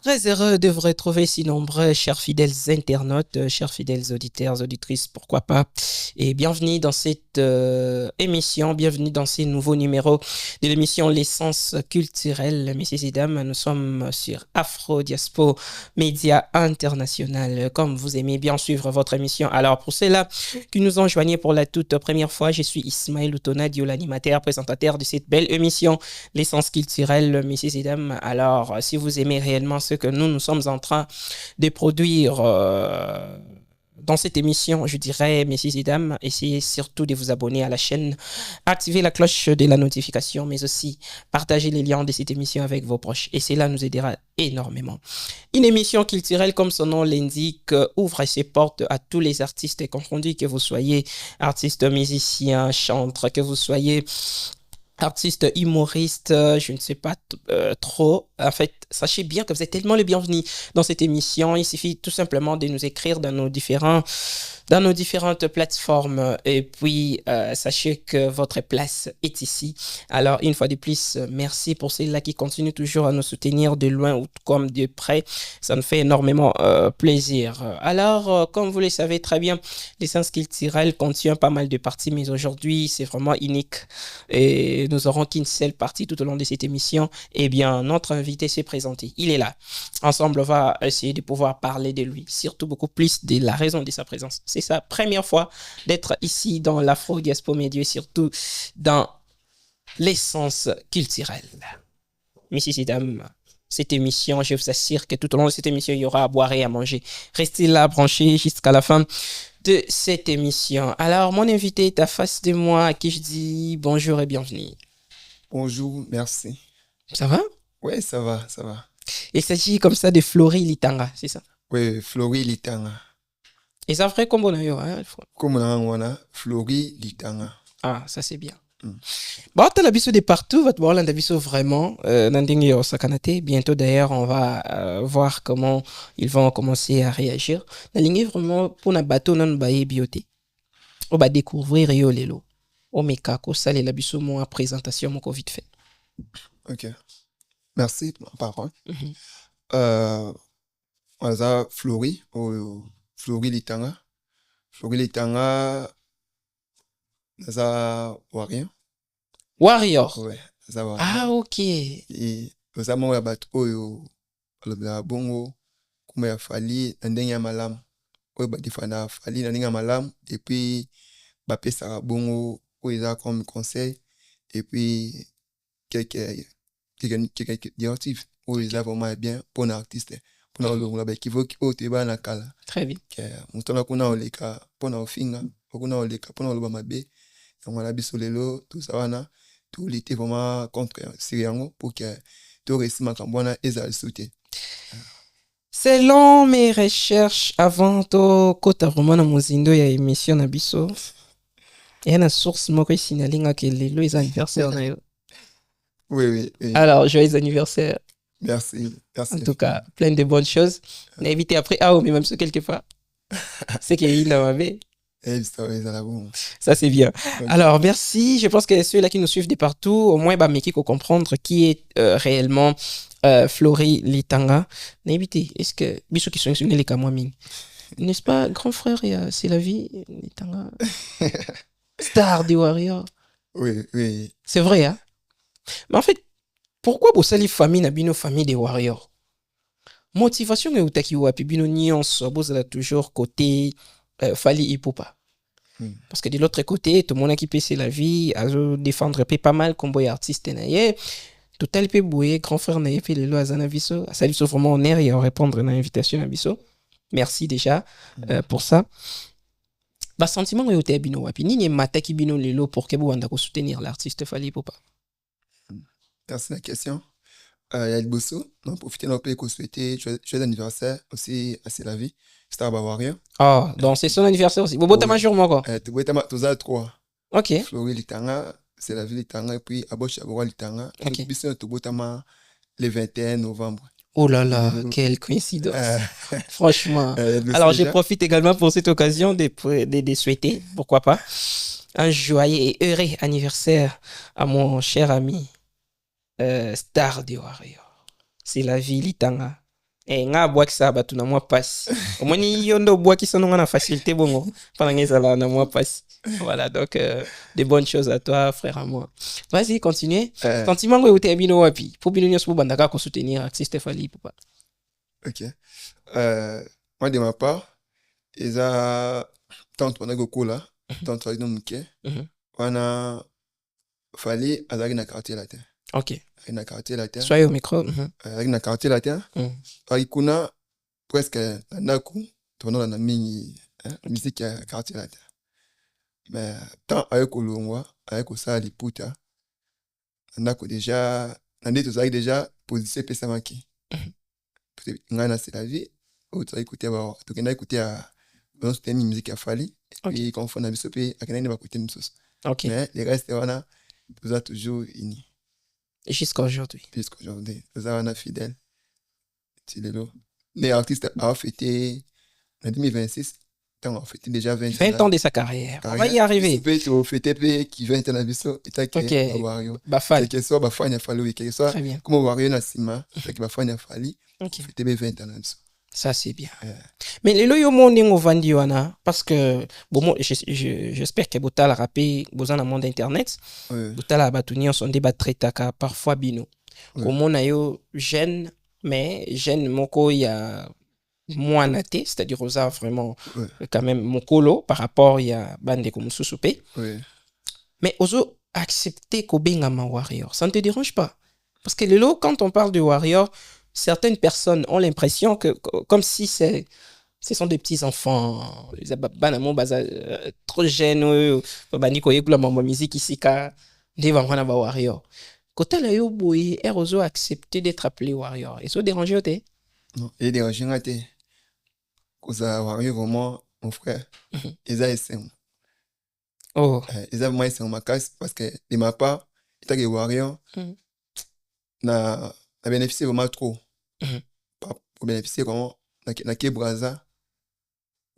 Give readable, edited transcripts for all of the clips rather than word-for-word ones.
Très heureux de vous retrouver si nombreux, chers fidèles internautes, chers fidèles auditeurs, auditrices, pourquoi pas. Et bienvenue dans cette émission, bienvenue dans ces nouveaux numéros de l'émission L'essence culturelle. Messieurs et dames, nous sommes sur Afro Diaspo Média International. Comme vous aimez bien suivre votre émission, alors pour ceux-là qui nous ont joignés pour la toute première fois, je suis Ismaël Outonadio, l'animateur, présentateur de cette belle émission L'essence culturelle, messieurs et dames. Alors, si vous aimez réellement ce que nous sommes en train de produire dans cette émission, je dirais, messieurs et dames, essayez surtout de vous abonner à la chaîne, activez la cloche de la notification, mais aussi partagez les liens de cette émission avec vos proches. Et cela nous aidera énormément. Une émission culturelle, comme son nom l'indique, ouvre ses portes à tous les artistes confondus, que vous soyez artiste, musicien, chanteur, que vous soyez artiste humoriste, je ne sais pas trop. En fait, sachez bien que vous êtes tellement les bienvenus dans cette émission. Il suffit tout simplement de nous écrire dans nos différentes plateformes. Et puis, sachez que votre place est ici. Alors, une fois de plus, merci pour ceux-là qui continuent toujours à nous soutenir de loin ou comme de près. Ça nous fait énormément plaisir. Alors, comme vous le savez très bien, l'essence culturelle contient pas mal de parties, mais aujourd'hui, c'est vraiment unique. Et nous aurons qu'une seule partie tout au long de cette émission. Eh bien, notre invité s'est présenté. Il est là. Ensemble, on va essayer de pouvoir parler de lui, surtout beaucoup plus de la raison de sa présence. C'est sa première fois d'être ici dans l'Afro Diaspo Média et surtout dans l'essence culturelle. Messieurs et dames, cette émission, je vous assure que tout au long de cette émission, il y aura à boire et à manger. Restez là, branchés jusqu'à la fin de cette émission. Alors, mon invité est à face de moi, à qui je dis bonjour et bienvenue. Bonjour, merci. Ça va? Ouais, ça va, ça va. Il s'agit comme ça de Flory Litanga, c'est ça? Oui, Flori Litanga. Et ça ferait comme on a eu, hein? Comme on a Flori Litanga. Ah, ça c'est bien. Bon, t'as l'habitude de partout, va te voir l'habitude vraiment. Nandingi au Sakanate. Bientôt d'ailleurs, on va voir comment ils vont commencer à réagir. Nandingi vraiment pour un bateau non baye bioté. On va découvrir yo lelo. O mekako sale l'habitude moi présentation mon Covid fait. Ok. Merci pour la parole. Mhm. On a Flori, Flori Litanga. Flori Litanga, on a Warrior. Warrior. Ouais, on a Warrior. Ah, ok. Et on a mon bateau, le bongo, comme il fallait, un dernier malam. Oui, bah, il fallait un dernier malam. Et puis, bah, ça bongo, ils ont comme conseil. Et puis, quelques directifs où ils ont vraiment bien pour un artiste. Pour un artiste qui veut qu'il y ait un kala. Très bien. Nous sommes là pour un oleka, pour un finger, pour un oleka, pour un olebamabe. Donc, on a bis lelo, tout ça, on a tout l'été vraiment contre Syriango pour que tout récit ma cambona et ça le soutien. Selon mes recherches avant to kota romana muzindo ya émission na biso. Il y a une source moko signaling que les anniversaires na yo. Oui. Alors, joyeux anniversaire. Merci. En tout cas, plein de bonnes choses. On a évité après, mais même ce quelque part. C'est qu'il y a eu dans ma vie. Ça, c'est bien. Okay. Alors, merci. Je pense que ceux-là qui nous suivent de partout, au moins, bah, mais qui comprendre qui est réellement Flori Litanga. On a évité. Est-ce que, bisous qui sont les Kamouaming. N'est-ce pas, grand frère, c'est la vie, Litanga. Star du Warrior. Oui. C'est vrai, hein? Mais en fait, pourquoi vous salez famille na bino famille des Warriors? Motivation que vous avez wapi bino nyonso vous avez toujours côté Fally Ipupa. Parce que de l'autre côté, tout le monde qui peut c'est la vie, à défendre pas mal comme boy artiste naie. Tout tel peut bouer grand frère naie fait le azana biso. Ça lui vraiment honneur et à répondre à l'invitation à biso. Merci déjà pour ça. Bah sentiment que vous avez bino wapi ni mata ki bino lelo pour que vous anda ko soutenir l'artiste Fally Ipupa. Merci la question. Yael Bosso, donc profitez de notre pays pour souhaiter joyeux anniversaire aussi à C'est la vie. Star Warrior. Ah, donc c'est son anniversaire aussi. Bobo t'as majeur moi quoi. Tu vois t'as 3. Ok. Flori Litanga, C'est la vie Litanga et puis Abosh Abora Litanga. Ok. Puis c'est tout le 21 novembre. Oh là là, quelle coïncidence. Franchement. Alors, je profite également pour cette occasion de souhaiter, pourquoi pas, un joyeux et heureux anniversaire à mon cher ami Star de Warrior. C'est la vie Litanga. nga bois ça batu na moi passe omoni yondo bois qui sont na facilité bongo pendant ngeza là na moi passe voilà donc des bonnes choses à toi frère à moi vas-y continue sentiment ngo yote bino wapi pour bino nyos bandaka ko soutenir artiste Fally Ipupa. OK. Moi de ma part eza tant on a goko là tant travail no muke wana Fally azaki na quartier latin. OK. Na quartier latin. Soyez au micro. Avec na quartier latin. Kuna presque ndako tona na mingi musique ya quartier latin. Mais tant avec kolongwa avec osala liputa ndako déjà nande tozaki déjà position pesa maki. Ngana c'est la vie. Autre écouter ba to kenda écouter à on se termine musique ya Fally et quand on a biso pe akena ba écouter msos. OK. Mais les restes wana tout toujours ini. Jusqu'à aujourd'hui. Nous avons un fidèle. Les artistes ont fêté en 2026. On a fêté déjà 20 ans de sa carrière. On va y arriver. On fêté qui 20 ans de vie. OK. Bafal. Quel soit Bafal a fallu. Quel soit comme Wario Nassima. Bafal a fallu. OK. Fêté 20 ans de vie. Ça, c'est bien. Mais les loyaux monde ont vendu, parce que, bon, j'espère que Botal a rappé, dans le monde internet, Botal a battu, son débat très taka, parfois bino. Comme on a eu jeune, mais jeune, moko, il y a moins naté, c'est-à-dire, Rosa, vraiment, quand même, mon colo, par rapport, il y a bande comme sous-soupé. Mais oso accepter qu'au Bengama Warrior, ça ne te dérange pas? Parce que les lots, quand on parle de Warrior, certaines personnes ont l'impression que, comme si ce sont des petits enfants, trop jeunes, musique ici, devant Warrior. Quand elle a eu boy, elle a accepté d'être appelé Warrior. Et ça dérange t'es? Non, il dérange t'es. Quand ça Warrior vraiment mon frère, ils a essayé. Oh. Ils a vraiment essayé ma casse parce que de ma part, il t'a que Warrior n'a bénéficié vraiment trop. Pour bénéficier vraiment na ke Braza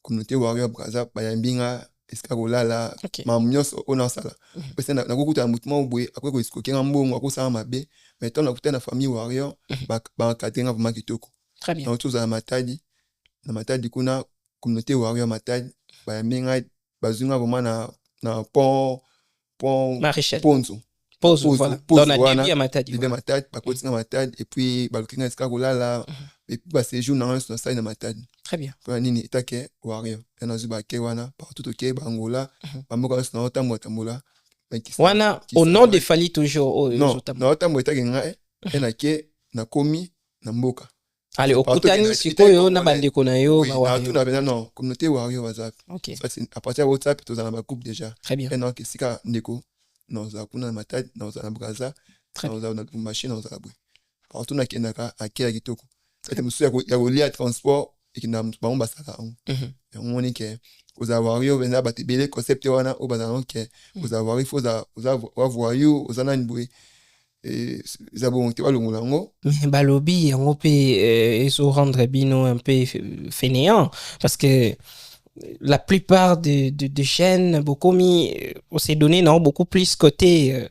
communauté Warrior Braza bayambinga escarola la mamnyos ona sala parce na kokuta mutima obwe après ko iskokenga mbongo akosala mabe mais tant na kuta na famille Warrior ba katenga vraiment kitoko. Très bien. Donc tous à Matadi na Matadi kuna communauté Warrior Matadi bayambinga bazunga vraiment na pont Maréchal ponzo pose voilà dans la début à Matadi et puis balukinga escarola la et puis séjour dans ça na Matadi. Très bien. Pour nini itake Warrior na zuba ke wana partout ok bangola bamoka na otambo tambola wana au nom de Fally toujours non na otambo itake nga na ke na komi na mboka. Allez okutani sikoyo na bandeko na yo ba Warrior non communauté Warrior WhatsApp. OK. Ça c'est à partir de WhatsApp tu dans ma groupe déjà. Très bien. Et non que sika ndeko non za kuna Matadi non za Braza non za na machine non za bwe partout na kenaka akela kitoko c'est musu ya kolia transport et qui n'a pas un basala on est que aux Warrior venir battre belé concept wana au bazalon que aux Warrior faut avoir you aux ananboué et ça bon tu vois le ngolango mais balobi on peut se rendre bino un peu fainéant parce que la plupart de chaînes beaucoup mis on s'est donné non beaucoup plus côté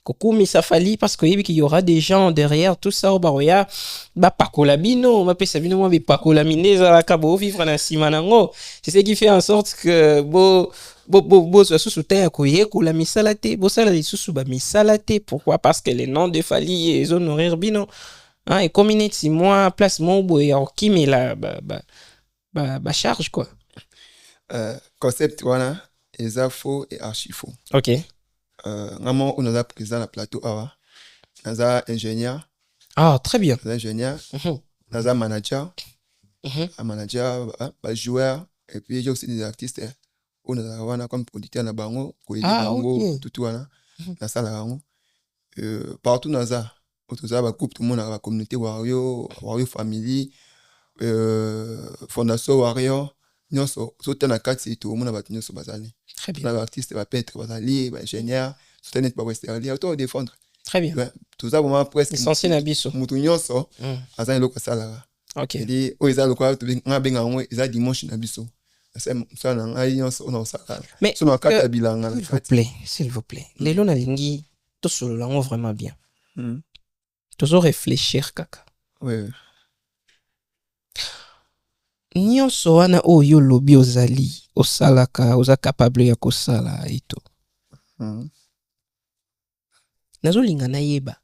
Kokumi ça Fally parce que il y aura des gens derrière tout ça au baroya ba pakola bino ma pesa bino ba pakola mineza la kabo vivre na simanango c'est ce qui fait en sorte que bo so sous terre ko yeko la misalate bo sala li sous ba misalate pourquoi parce que les noms de Fally et honoraires bino hein et community moi place mon boy qui mais la ba charge quoi concept wana eza faux et archi faux. OK. Vraiment on a présent la plateau awa naza ingénieur très bien ingénieur naza manager manager joueur et puis j'ai aussi des artistes on a wana comme producteur na bango ko bango tout wana na sala bango partout naza autoza ba groupe tout monde na communauté Warrior family fondation Warrior nyonso sote na kati tout monde ba nyonso bazali. Très bien. Les artistes va peintre, les ingénieurs, tout est pas rester ali, auto défendre. Très bien. Tout ça vraiment presque essentiel na biso. Mutu nyonso azali loko sala. OK. Et o eza loko to nga benga ngo eza dimanche na biso. Ça na ngai nyonso on sala. Mais so na kata bilanga. S'il vous plaît. Lelo na lingi to solo lango vraiment bien. Toujours réfléchir kaka. Oui. nyonso wana oyo lobi ozali osalaka oza capable ya kosala eto nazolinga nayeba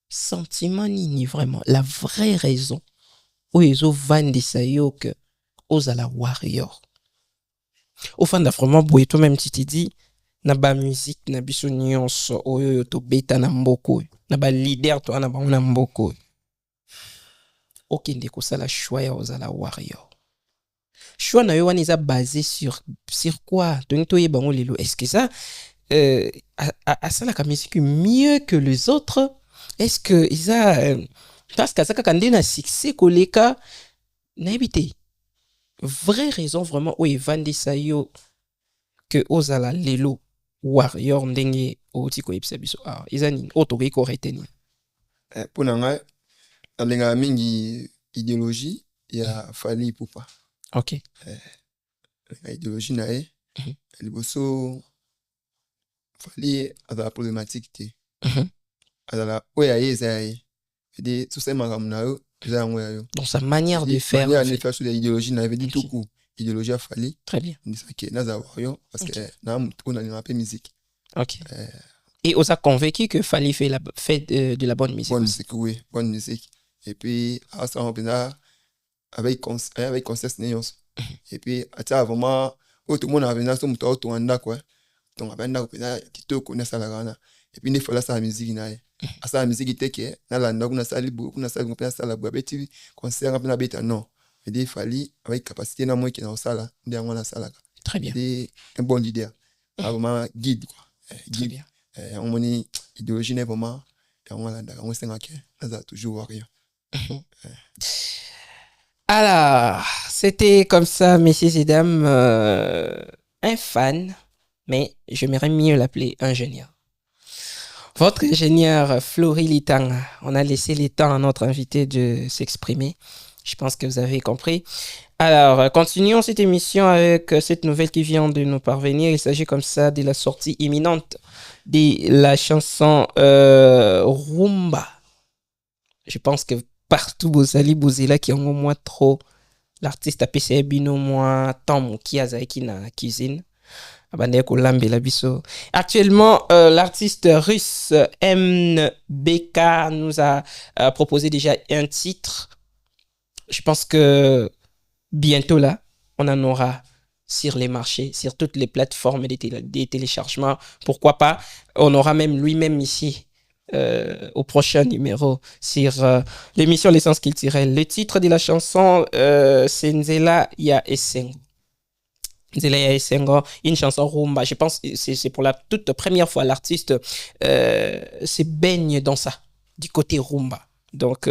sentiment nini vraiment la vraie raison oyo ezovandisa yo ke ozala warrior ofanda vraiment boye toi-même tu te dis na ba musique na biso nyonso oyo tobeta na mboka oyo na ba leader to na bango na mboka oyo okende kosala choix ya ozala warrior choix na yo wana eza basé sur quoi toni toyeba ngo lelo est-ce que ça asalaka musique mieux que les autres est-ce que isa parce que ça kaka nde na succès koleka nayebi te vraie raison vraiment oyo evandisa yo que ozala lelo warrior ndenge outi koyebisa biso eza nini oyo tokoki koretenir mpo na ngai nalingaka mingi idéologie ya Fally Ipupa. Ok. Idéologie na ye liboso Fally azala problématique te azala oyo ya ye eza ya ye ede sosali makambo na yo eza yango ya yo dans sa manière de faire manière de faire sur l'idéologie na ye veut dire tout coup idéologie ya Fally très bien ndisaki nazala warrior parce que na mutu oyo nalingaka mpe musique. Ok. Et on s'est convaincu que Fally fait de la bonne musique. Bonne musique, oui, bonne musique. Et puis, à ce moment-là, avec conscience néons. Et puis, à ça, vraiment, tout le monde a venu à ce moment-là, tout le monde a quoi. Donc, à peine, tu connais ça la gana. Et puis, il faut la sa musique, naïe. À sa musique, il était que, na la ndogu, na sa libo, na sa libo, na sa la boîte, petit concert, na bête, non. Et puis, il fallait, avec capacité, na moi qui est dans ça là, derrière moi, la salle. Très bien. Et un bon leader. Vraiment, guide, quoi. Très bien. On m'a idéologie n'est vraiment on s'est toujours warrior. Alors, c'était comme ça, messieurs et dames, un fan, mais j'aimerais mieux l'appeler ingénieur. Votre ingénieur Flory Litang, on a laissé le temps à notre invité de s'exprimer. Je pense que vous avez compris. Alors, continuons cette émission avec cette nouvelle qui vient de nous parvenir. Il s'agit comme ça de la sortie imminente de la chanson Rumba. Je pense que partout, Bozali, Bozela, qui ont au moins trop l'artiste a PCA Bino, moi, Tom, qui a Zaiki na cuisine. Actuellement, l'artiste russe MBK nous a proposé déjà un titre. Je pense que bientôt là, on en aura sur les marchés, sur toutes les plateformes des téléchargements. Pourquoi pas, on aura même lui-même ici au prochain numéro sur l'émission L'essence culturelle. Le titre de la chanson, c'est Nzela Ya Esengo. Nzela Ya Esengo, une chanson rumba. Je pense que c'est pour la toute première fois l'artiste se baigne dans ça, du côté rumba. Donc,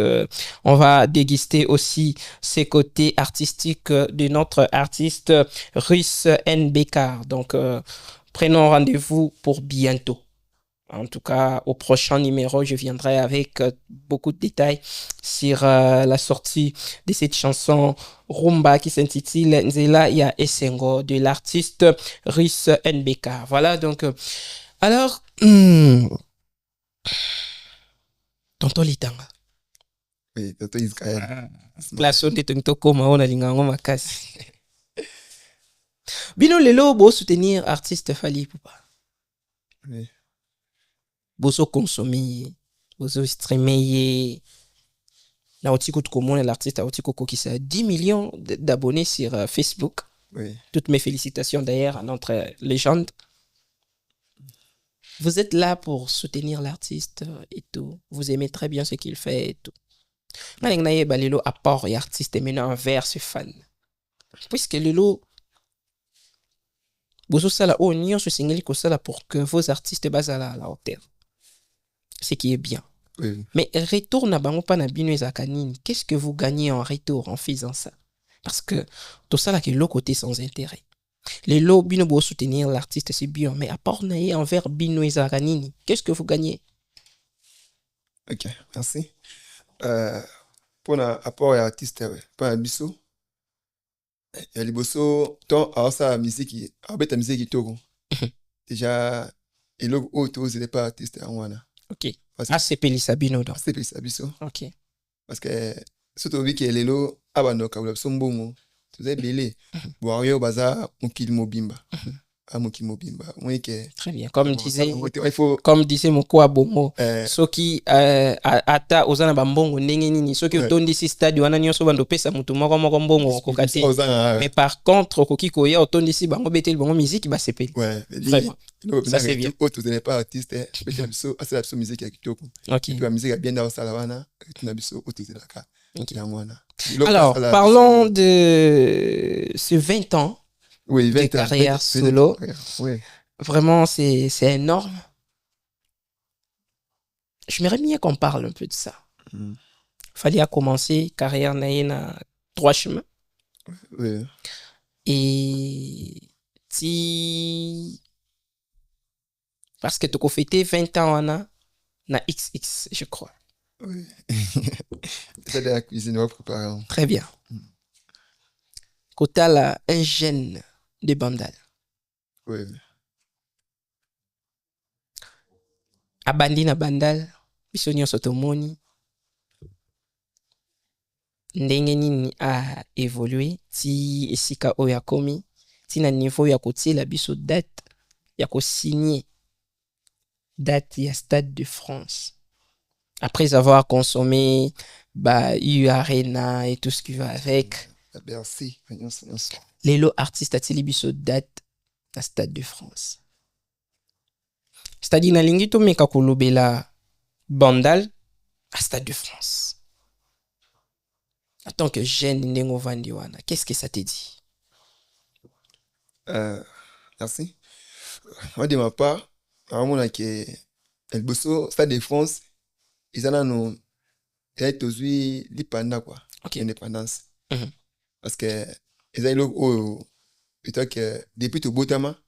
on va déguster aussi ces côtés artistiques de notre artiste russe NBK. Donc, prenons rendez-vous pour bientôt. En tout cas, au prochain numéro, je viendrai avec beaucoup de détails sur la sortie de cette chanson rumba qui s'intitule Nzela Ya Esengo de l'artiste russe NBK. Voilà, donc, alors, Tonton Litanga. Oui, Tonton Israël. Place on te koma on alinga ngo makasi. Bino lelo bo soutenir artiste Fally Ipupa. Oui. Boso consommer, boso streamer. Na otiko tukomona l'artiste a otiko kokisa 10 millions d'abonnés sur Facebook. Oui. Toutes mes félicitations d'ailleurs à notre légende. Vous êtes là pour soutenir l'artiste et tout. Vous aimez très bien ce qu'il fait et tout. Lelo apport et artiste maintenant envers ses fans. Puisque Lelo bozo sala onyo se singeli ko sala pour que vos artistes basent à la hauteur. Ce qui est bien. Oui. Mais retour na bango pa na bino ezaka nini? Qu'est-ce que vous gagnez en retour en faisant ça? Parce que tout ça là que l'autre côté sans intérêt. Les lots bino bo soutenir l'artiste c'est bien, mais apport na ye envers bino ezaka nini? Qu'est-ce que vous gagnez? Ok, merci. Pour l'apport à l'artiste, pour un biseau, il y a les bossos, tant à sa musique, à bête musique qui tourne. Déjà, et l'autre auto, c'est pas artiste à moi. Ok. Ah, c'est Peli Sabino donc. C'est Peli Sabiso. Ok. Parce que surtout vu qu'il est là, abanoka biso mbongo toza ebele Warrior baza mokili mobimba mokili mobimba moi que très bien comme disait il faut comme disait Mokwa Bongo soki ata ozana bambongo ndenge nini soki otondisi stade wana nyonso bando pesa mutu moko moko mbongo kokati mais par contre okoki koya otondisi bango beteli bango musique ba sepeli vraiment ça c'est bien autre n'est pas artiste peut-être biso asala biso musique ya kitoko OK puis la musique ya bien dans sala wana tuna biso autre zelaka alors parlons de ces 20 ans oui, 20 de carrière solo. Oui. Vraiment, c'est énorme. J'aimerais bien qu'on parle un peu de ça. Fallait commencer carrière na 3 chemins. Oui. Et si parce que tu as fêté 20 ans na XX, je crois. Oui. C'est de la cuisine, on va préparer. Très bien. Quand tu as un gène de Bandal. Oui. Abandi na Bandal, biso nyonso tomoni. Ndenge nini a évolué ti esika oyo akomi ti na niveau ya kotiela biso date ya ko-signer date ya Stade de France. Après avoir consommé U Arena et tout ce qui va avec. Merci. Lelo artiste atili biso date à Stade de France. C'est-à-dire nalingi to meka kolobela Bandal à Stade de France. En tant que jeune Nengo Vandiwana, qu'est-ce que ça te dit? Merci. Moi de ma part, vraiment que El Bosso Stade de France, ils en ont été l'ipanda quoi. OK. Indépendance. Parce que ils ont eu que depuis tout Botama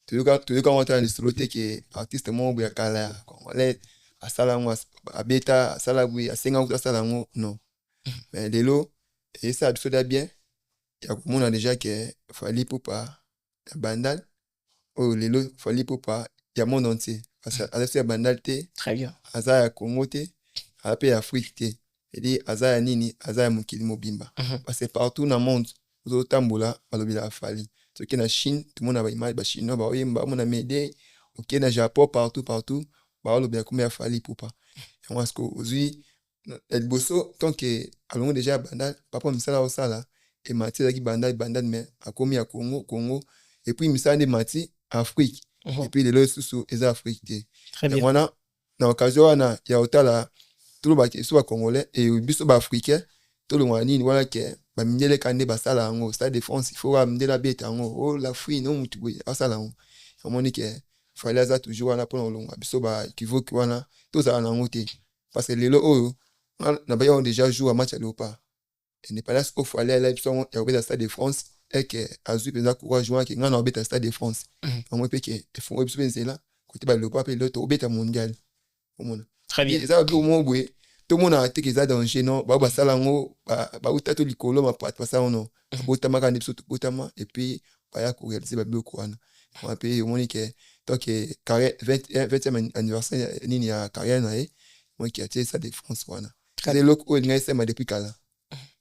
tu veux quand on entend les solotés qui artiste mon ou kala congolais à salango à beta à salabui à senga à salango non mais de l'eau et ça tout va bien il y a comme on a déjà que fallait pour pas Bandal oh les lots fallait pour pas il y a monde entier parce que avec ce Bandal té très bien azaya Congo té à pays Afrique té et dit azaya nini azaya mukili mobimba parce que partout dans le monde aux tambola balobila fallait ce qui est en Chine, tout le monde a image, chinois, on a m'aider, ok, dans le Japon, partout, on a bien combien fallu pour pas. Et moi, ce que aujourd'hui, El Bosso, tant que, allons déjà Bandal, papa me sala au sala, et Mathieu qui Bandal, mais a commis à Congo, et puis me sala de Mathieu, Afrique, et puis les lois sous les Afrique. Très bien. Voilà, dans l'occasion, il y a autant là, tout le monde qui soit congolais, et le biso africain, tout le monde, voilà que, bamindele kande basala ngo Stade de France il faut amindela beta ngo oh la fouine no mutu boye asala ngo amoni que fallait ça toujours wana pour longa biso ba équivoque wana tout ça na ngote parce que lelo oyo na ba yo déjà joué à match à Léopard et ne pas là au fallait là biso ya obeta Stade de France et que azu peza courage jouer que ngana obeta Stade de France on peut que il faut biso penser là côté ba Léopard pe l'autre obeta mondial omona très bien ça ba mo boye tout le monde a été qu'ils a danger non ba salango ba uta to likolo ma pat ça non botama ka nipso botama et puis ba ya ko réaliser ba bloko wana on a payé au moins que tant que carrière 20e anniversaire nini ya carrière na moi qui a été ça de France wana c'est le ko ngai sema depuis kala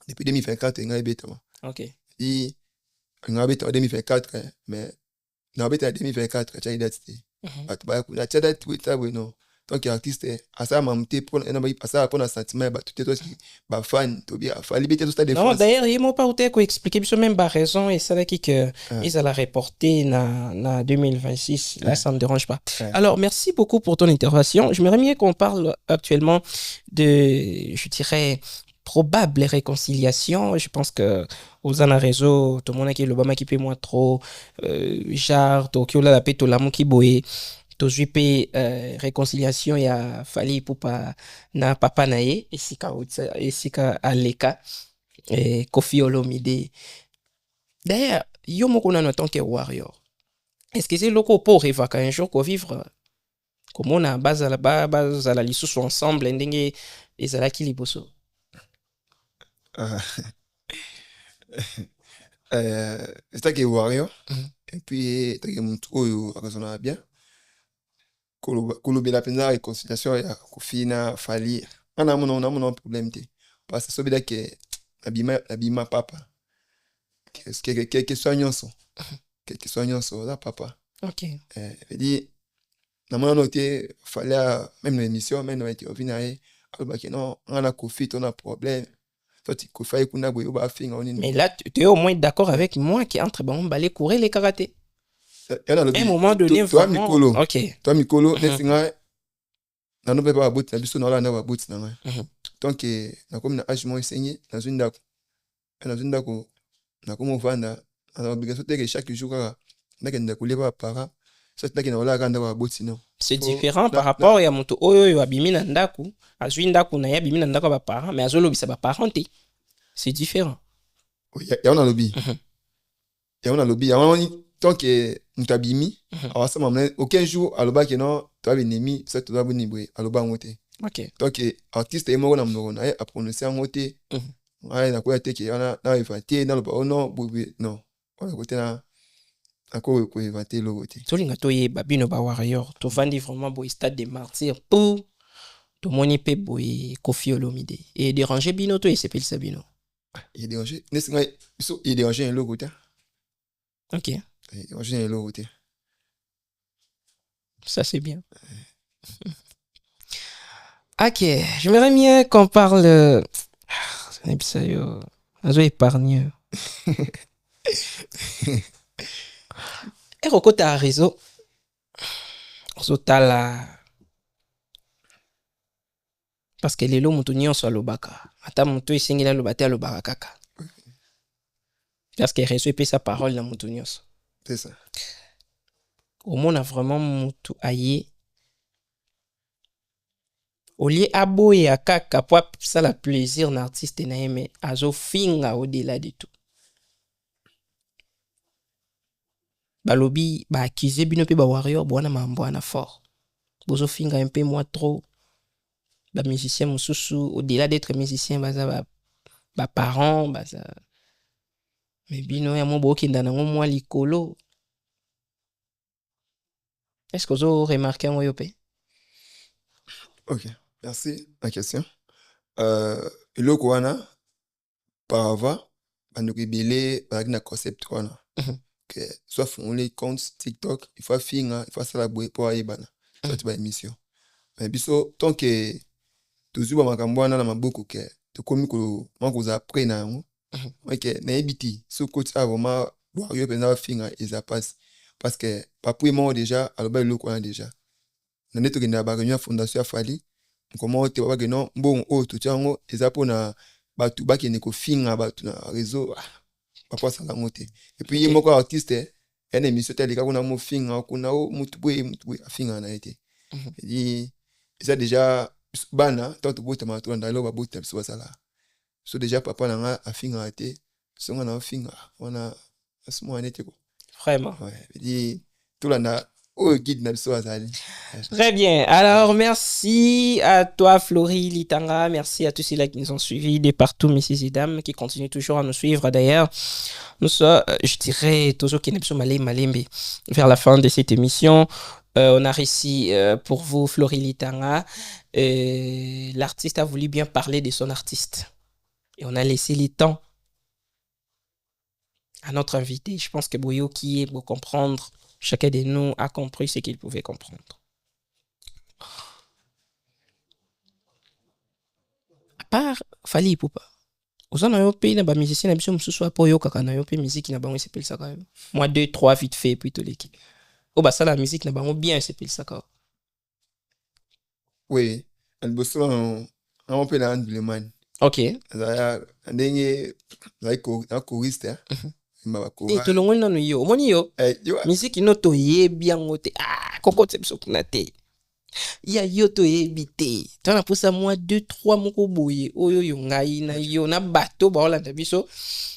depuis 2024 ngai betama OK et ngai betama 2024 mais na betama 2024 tu as date ba ku na chada Twitter non tant qu'artiste asa mamte pour asa pour un sentiment ba tout est ba fan to bien fallait bien tout Stade de France. Non d'ailleurs il m'a pas ou expliquer biso même ba raison et ça là qui que ils allaient reporter na 2026 là ça me dérange pas. Alors merci beaucoup pour ton intervention. J'aimerais bien qu'on parle actuellement de je dirais probable réconciliation. Je pense que aux ana réseau tout le monde qui le bama qui peut moins trop genre to qui la paix to l'amour qui boye tozwi pe réconciliation ya fali pupa na papa na ye esika aleka Koffi Olomide. D'ailleurs yo moko na en tant que Warrior est-ce que c'est loko pour rêver un jour ko vivre comme on a base à la lisusu ensemble ndenge ezalaki liboso c'est ça qui est Warrior et puis t'as que mon trop raisonnable bien kolobela penza réconciliation ya Koffi na fali ana mon problème té parce que ça veut dire que nabima papa quelque soit nyonso oza papa. Ok. Dit na mona noté fallait même l'émission même na interview na ye alobaki non on a kofi on a problème toi tu kofa kuna boyo ba finga onini. Mais là, tu es au moins d'accord avec moi qui entre bon balai courir les karatés. À un moment donné, toi vraiment... mikolo. Ok. Toi mikolo, nesinga na no pepa baboti na biso na la na baboti na ngai. Donc na komi na âge mo enseigné na zundako. Na zundako na komo vanda na obligation te chaque jour kaka ndakenda koleba para ça tu na ola kanda baboti non. C'est différent par rapport à moto oyo abimi na ndaku, azwi ndaku na ya abimi na ndaku ba parents mais azolobisa ba parents te. C'est différent. Ya on a lobby. Ya on a lobby, ya on tant que mutabimi, alors ça m'a aucun jour aloba que non, toi ennemi, ça tu dois venir boy, aloba ngote. OK. Donc artiste est mort na mnoko na a prononcer ngote. Ouais, na quoi te que na inventer na loba non, non. On a côté na ko inventer le côté. Tolinga toye babino ba warrior, to vandi vraiment boy stade des martyrs pour to moni pe boy Koffi Olomide et déranger bino to et s'appelle Sabino. Il déranger, nesinga il déranger le côté. OK. Il le côté. Ça c'est bien. OK, j'aimerais bien qu'on parle ça yo. Azo épargne. Et rekota a réseau. Zotala. Parce que lelo mutu nyonso alobaka. Ata mutu esengeli aloba te alobaka kaka. Parce que réseau epesa sa parole na mutu nyonso. C'est ça. Omona vraiment mutu aye. Olie aboya kaka po ça la plaisir na artiste na ye mais azo finga au-delà de tout. Balobi ba accuser bino pe ba warrior bwana mambwana fort. Bozo finga un peu moins trop. Ba musicien mususu au-delà d'être musicien baza ba parents baza. Mais bino ya mo bokinda nango mwa likolo. Est-ce que vous avez remarqué un peu? Ok, merci la question. Le Kouana, par avant, on a révélé un concept Kouana. Que soit font les comptes TikTok, il faut finir, il faut célébrer pour aller bana. Soit tu vas émission. Mais biso tant que toujours ba makambwana na maboko que to komi ko manko za après na ngo. Ok, na ebiti, so coach a vraiment warrior penza finir et ça passe parce que papu moi déjà, alors le Kouana déjà. Na neto kenda ba réunion fondation Fali. Comment te ba que non bon oh tout yango eza pona batu ba ki ne ko finga batu na réseau papa ça la ngote et puis okay. Moko artiste en émission telle ka kuna mo finga kuna o mutu a finga na été et ça déjà bana tant to bota ma to ndalo ba bota biso sala so déjà papa na nga a finga été so nga na finga on a asmo anete ko Vraiment. Ouais, et tout là na oh guide na biso azali. Très bien. Alors, merci à toi, Florie Litanga. Merci à tous ceux-là qui nous ont suivis de partout, messieurs et dames, qui continuent toujours à nous suivre. D'ailleurs, nous sommes, je dirais, toujours qui sommes allés vers la fin de cette émission. On a réussi pour vous, Florie Litanga. L'artiste a voulu bien parler de son artiste. Et on a laissé le temps à notre invité. Je pense que Boyo, qui est pour comprendre, chacun de nous a compris ce qu'il pouvait comprendre. À part Fally Ipupa, oza na yo pe na ba musicien na biso mususu apo yo kaka na yo pe musique na bango s'appelle ça quand même. Moi 2 3 vite fait puis tout l'équipe. O ba ça la musique na bango bien s'appelle ça quand. Oui, al bosso on peut la man. OK. Ça ndenge like un choriste mba ko. Et to longol na no yo, moni yo. Musique no to ye bien ngote. Ah, koko tsebiso kuna te. Ya yo to ebité tana posa moi 2 3 moko boye oyo yo ngai na yo na bato ba olanda biso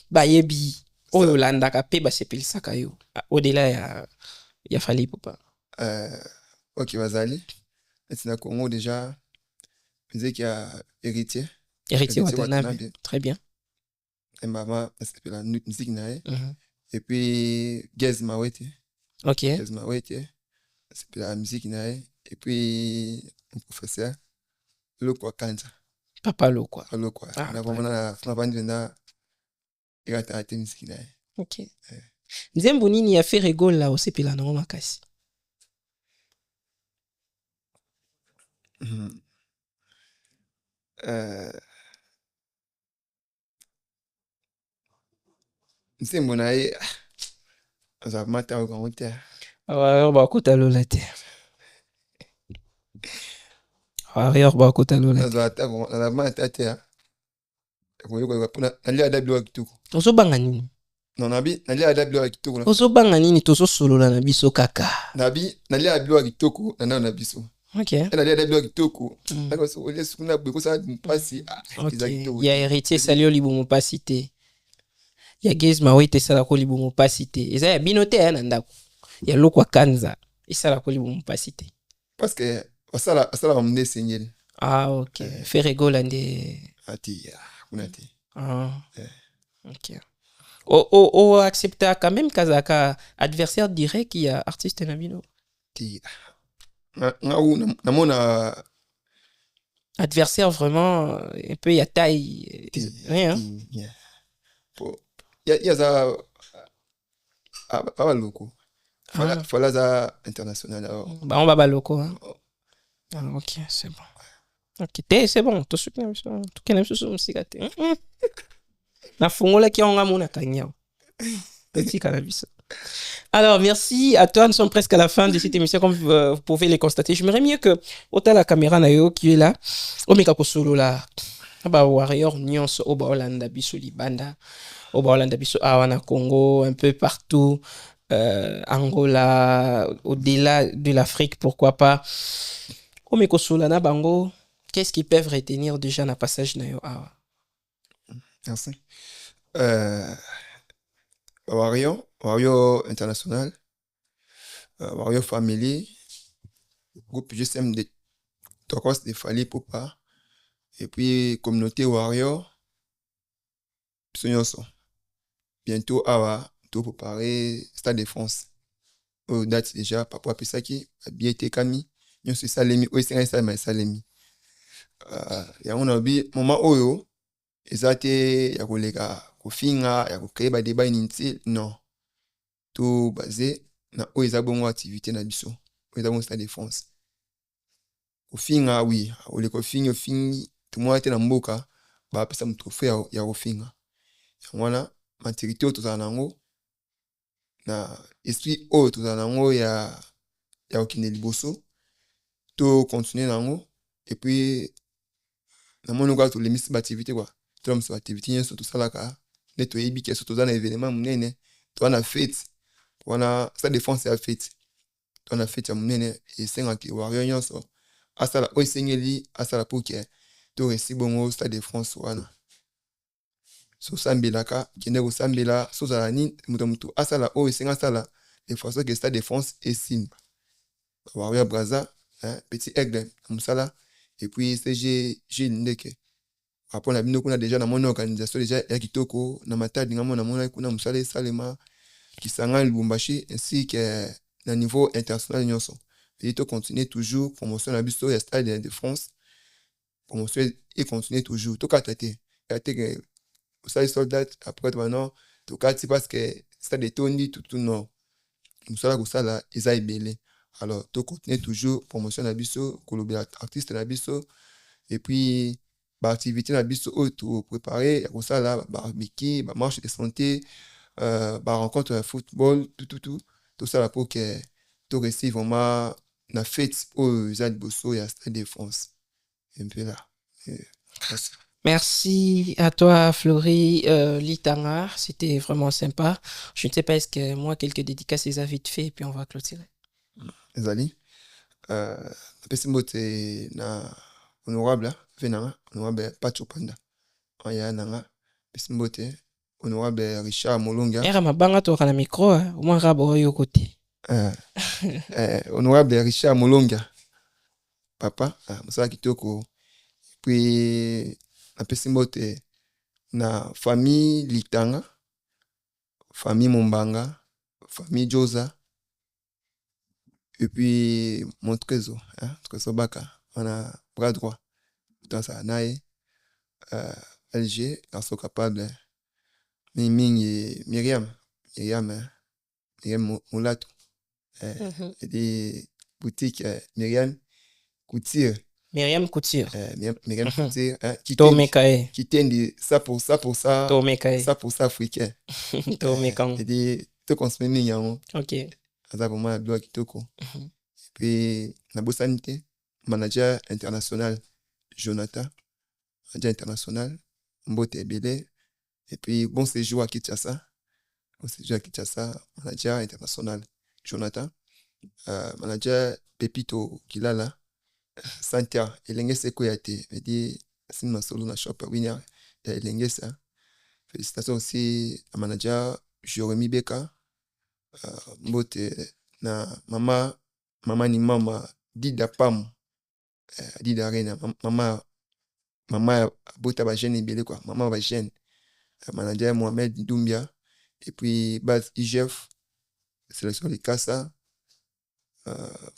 ba yebi oyo landa ka pe ba sepelisa ka yo au-delà ya Fally Ipupa. OK bazali c'est na Congo déjà musique ya héritier Watanabe. Très bien. Et maman c'est la musique na et puis Gez Mawete. OK. Gez Mawete c'est la musique na et puis un professeur le quoi Kanza. Papa Lo quoi. Papa Lo quoi. Ah, Na vraiment na bandi na irata ate misiki na. OK. Nzembo nini ya fait rigole là osepela nango makasi. Nzembo na ye aza mata ko te. Awa ba kota lola te. Awa ba kota lola te. Aza ta ko na mata te. Ko yoko pona ali adabli wa kituko. Ozo banga nini? Non nabi nali adabli wa kituko. Ozo banga nini tozo solola na biso kaka. Nabi nali adabli wa kitoko na biso. OK. Nali adabli wa kitoko. Nako so ole sukuna bwe ko sa mpasi OK. Ya héritier salio libumu pasi te. Ya gezma wete sala ko libumu pasi te. Eza ya bino te ya na ndako. Ya lokwa kanza. Isala ko libumu pasi te. Parce que asala mne sengel. Ah OK. Fait rigole nde Ati ya kunati. Ah. OK. O accepta quand même kazaka adversaire direct qui a artiste na bino. Ti na mona Adversaire vraiment un peu ya taille rien. Ya za loko. Fala za international. Bah on va baloko hein. Ah, OK, c'est bon. OK, c'est bon. To soutenir ça. To kena so musika te. Na fongola ki onga mona kanya. Petit cannabis. Alors, merci à toi. Nous sommes presque à la fin de cette émission, comme vous pouvez le constater. J'aimerais mieux que, autant la caméra nayo qui est là, omeka ko solo là. Aba warrior nyonso oba Holanda biso libanda, oba Holanda biso awana Congo, un peu partout, Angola, au-delà de l'Afrique, pourquoi pas. Omeko solo na bango, qu'est-ce qu'ils peuvent retenir déjà na passage nayo awa? Merci. Wario International, Wario Family, groupe GSM de Tokos de Fali Popa, et puis communauté Wario, bientôt Awa, tout préparé, Stade de France. Au date déjà, Papa Pisaki, bien été Kami, nous sommes Salemi, oui, c'est un Salemi. Ya on a vu, moment Oyo, ezate ya kolega kofinga ya kokcréer ba débat inutile non tout basé na o ezabongo activité na biso o ezabongo Stade de France kofinga oui ole kofinga fingi tout moi était na mboka ba pesa mu trophée ya kofinga wana maturité o tozana nango na esprit o tozana nango ya okine liboso to continuer nango et puis na mono kwa to limite ba activité quoi comme sur activité surtout ça là ka neto yebi ke surtout dans événement munene to na fête wana sa défense ya fête to na fête ya munene et senga ki warrior nyonso asala o sengeli asala poke to resi bongo Stade de France wana so sambelaka kende ko sambela so za ni mutu asala o senga sala de façon que Stade de France et simba warrior braza petit aigle musala et puis CG Ndeke après na bino kuna déjà na mon organisation déjà ya kitoko na matadi ngamo na mona kuna musale salema kisanga Lubumbashi ainsi que na niveau international nyonso et to continuer toujours promotion na biso ya Stade de France promotion et continuer toujours to katate ya te que ça soldat après maintenant to kati parce que Stade de Tondi tout non musala ko sala eza ebele alors to continuer toujours promotion na biso kolobela artiste na biso et puis bah activité na biso auto préparer comme ça là barbecue bah marche de santé bah rencontre football tout ça là pour que tout réussir vraiment na fête aux Bosso et à Stade de France un peu là. Merci à toi, Florie Litanga. C'était vraiment sympa. Je ne sais pas, est-ce que moi, quelques dédicaces, les a vite fait, et puis on va clôturer. Zali, na honorable venanga honorable Pacho Panda aya nanga pesimbote honorable Richard Molonga era mabanga to kana micro au moins rabo yo côté honorable Richard Molonga papa musala kitoko puis na pesimbote na famille Litanga famille Mombanga famille Josa et puis mon trésor Baka on a bras droit dans ça nae Alger, garçon capable. Ming et Myriam. Myriam Moulatou. Et des boutiques Myriam Couture. Myriam Couture. Myriam Couture. Qui tendent ça pour ça, ça pour ça africain. Et des tout consommé mignon. Ok. Ça pour moi, bloc kitoko. Puis, la sanité, manager international, Jonathan, manager international, Mbote Bélé, et puis bon séjour à Kinshasa, manager international, Jonathan, manager Pepito Kilala, Santia, Elenge Sekoyate, me dit, c'est ma solo na shop, winner, Elenge ça. Félicitations aussi à manager Jérémy Beka, Mbote na mama ni mama Dida Pam, Dida Arena, mama bota ba jeune belé quoi, mama ba jeune, manager Mohamed Doumbia, et puis base IGF, sélection de Kassa,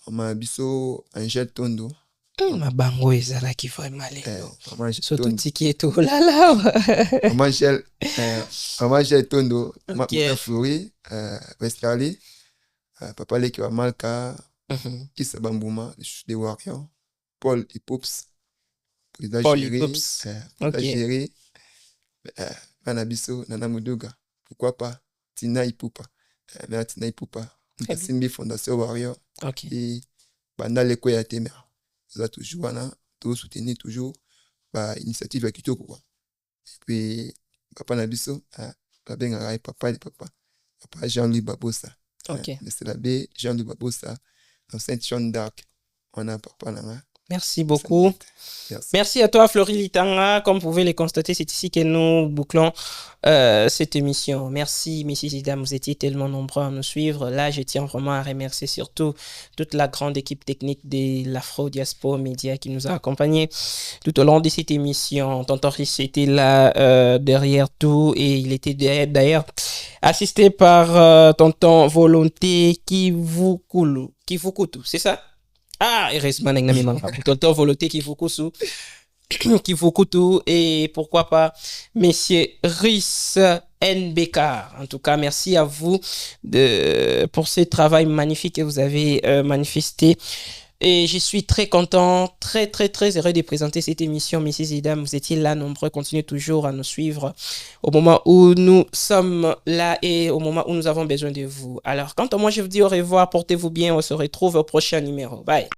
mama biso Angel Tondo. Mabango ezalaki vraiment lelo. Surtout tiki eto lala. Mama Angel Tondo, ma Flori, Westerly, papa Leki wa Malka, Issa Bambouma, les Warriors, Paul Ipops, président géré, Manabiso, Nana Muduga, pourquoi pas, Tina Ipupa, Mère Tina Ipupa, Simbi Fondation Warrior, et Banda Leko ya Temer. Nous avons toujours, tout soutenir toujours, initiative à Kitoko. Et puis, papa Nabiso, papa Jean-Louis Babosa. Ok. Mais c'est l'abbé Jean-Louis Babosa, dans Saint-Jean d'Arc. On a papa là. Merci beaucoup. Merci à toi, Florie Litanga. Comme vous pouvez le constater, c'est ici que nous bouclons cette émission. Merci, messieurs et dames. Vous étiez tellement nombreux à nous suivre. Là, je tiens vraiment à remercier surtout toute la grande équipe technique de l'Afro Diaspora Media qui nous a accompagnés tout au long de cette émission. Tonton Rich était là derrière tout et il était d'ailleurs assisté par Tonton Volonté Kivukutu. C'est ça? Ah, heureusement, Tonton Volonté Kivukutu, et pourquoi pas Monsieur Rhys NBK. En tout cas, merci à vous pour ce travail magnifique que vous avez manifesté. Et je suis très content, très heureux de présenter cette émission, messieurs et dames. Vous étiez là nombreux, continuez toujours à nous suivre au moment où nous sommes là et au moment où nous avons besoin de vous. Alors, quant à moi, je vous dis au revoir, portez-vous bien, on se retrouve au prochain numéro. Bye.